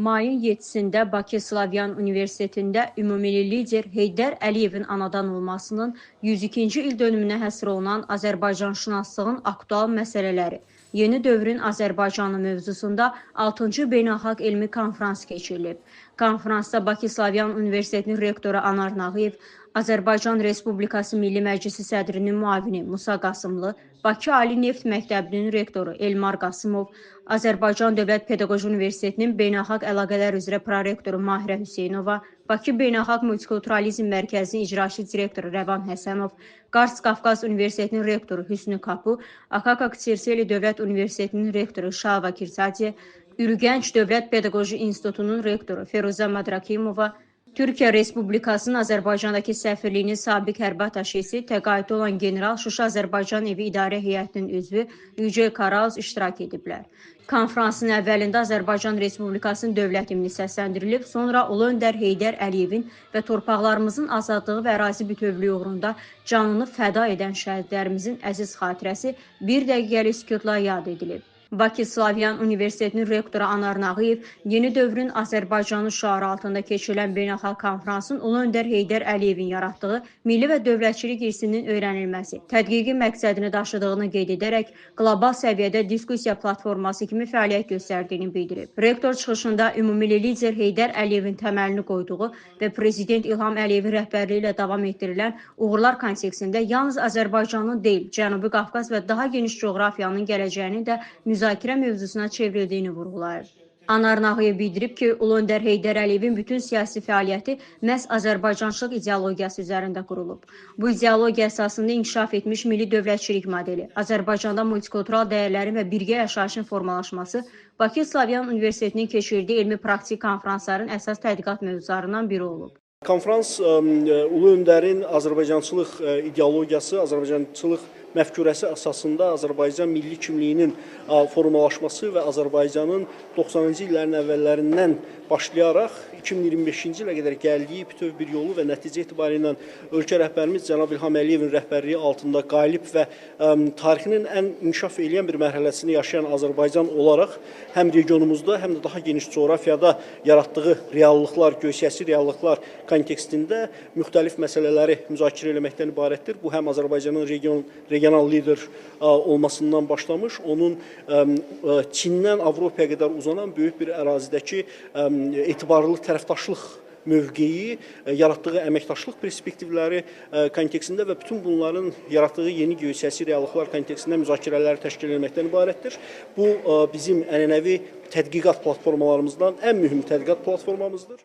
Mayın 7-sində Bakı Slavyan Universitetində ümumilli lider Heydər Əliyevin anadan olmasının 102-ci il dönümünə həsr olunan Azərbaycanşünaslığın aktual məsələləri, yeni dövrün Azərbaycanı mövzusunda 6-cı beynəlxalq elmi konfrans keçirilib. Konfransda Bakı Slavyan Universitetinin rektoru Anar Nağıyev, Azərbaycan Respublikası Milli Məclisi sədrinin müavini Musa Qasımlı, Bakı Ali Neft Məktəbinin rektoru Elmar Qasımov, Azərbaycan Dövlət Pedaqoji Universitetinin Beynəlxalq Əlaqələr üzrə prorektoru Mahirə Hüseynova, Bakı Beynəlxalq Multikulturalizm Mərkəzinin icraçı direktoru Rəvan Həsənov, Qars Qafqaz Universitetinin rektoru Hüsnü Kapu, Akaka Kserçeli Dövlət Universitetinin rektoru Şava Kirsadiyə, Ürgənc Dövlət Pedaqoji İnstitutunun rektoru Firuzə Madrakimova, Türkiyə Respublikasının Azərbaycandakı səfirliyinin sabiq hərbi ataşesi, təqaüddə olan general Şuşa Azərbaycan Evi İdarə Heyətinin üzvü Yücel Karauz iştirak ediblər. Konfransın əvvəlində Azərbaycan Respublikasının dövlət himni səsləndirilib, sonra Ulu Öndər Heydər Əliyevin və torpaqlarımızın azadlığı və ərazi bütövlüyü uğrunda canını fəda edən şəhidlərimizin əziz xatirəsi bir dəqiqəlik sükutla yad edilib. Bakı Slavyan Universitetinin rektoru Anar Nağıyev yeni dövrün Azərbaycanı şüarı altında keçirilən beynəlxalq konfransın Ulu Öndər Heydər Əliyevin yaratdığı milli və dövlətçilik irsinin öyrənilməsi, tədqiqi məqsədini daşıdığını qeyd edərək qlobal səviyyədə diskussiya platforması kimi fəaliyyət göstərdiyini bildirib. Rektor çıxışında ümumilli lider Heydər Əliyevin təməlini qoyduğu və Prezident İlham Əliyevin rəhbərliyi ilə davam etdirilən uğurlar kontekstində yalnız Azərbaycanın deyil, Cənubi Qafqaz və daha geniş coğrafiyanın gələcəyini də müzakirə mövzusuna çevrildiyini vurğulayır. Anar Nağıyev bildirib ki, Ulu Öndər Heydər Əliyevin bütün siyasi fəaliyyəti məhz Azərbaycançılıq ideologiyası üzərində qurulub. Bu ideologiya əsasında inkişaf etmiş milli dövlətçilik modeli, Azərbaycanda multikultural dəyərlərin və birgə yaşayışın formalaşması Bakı Slavyan Universitetinin keçirdiyi elmi-praktik konfransların əsas tədqiqat mövzularından biri olub. Konfrans Ulu Öndərin Azərbaycançılıq ideologiyası, Azərbaycançılıq məfkurəsi əsasında Azərbaycan milli kimliyinin formalaşması və Azərbaycanın 90-cı illərin əvvəllərindən başlayaraq 2025-ci ilə qədər gəldiyi bütöv bir yolu və nəticə etibarilə ölkə rəhbərimiz Cənab İlham Əliyevin rəhbərliyi altında qalib və tarixinin ən inkişaf edən bir mərhələsini yaşayan Azərbaycan olaraq həm regionumuzda, həm də daha geniş coğrafiyada yaratdığı reallıqlar, göysəsi reallıqlar kontekstində müxtəlif məsələləri müzakirə etməkdən ibarətdir. Bu həm Azərbaycanın regional lider olmasından başlamış, onun Çindən Avropaya qədər uzanan böyük bir ərazidəki etibarlı tərəfdaşlıq mövqeyi, yaratdığı əməkdaşlıq perspektivləri kontekstində və bütün bunların yaratdığı yeni geosiyasi reallıqlar kontekstində müzakirələri təşkil etməkdən ibarətdir. Bu bizim ənənəvi tədqiqat platformalarımızdan ən mühüm tədqiqat platformamızdır.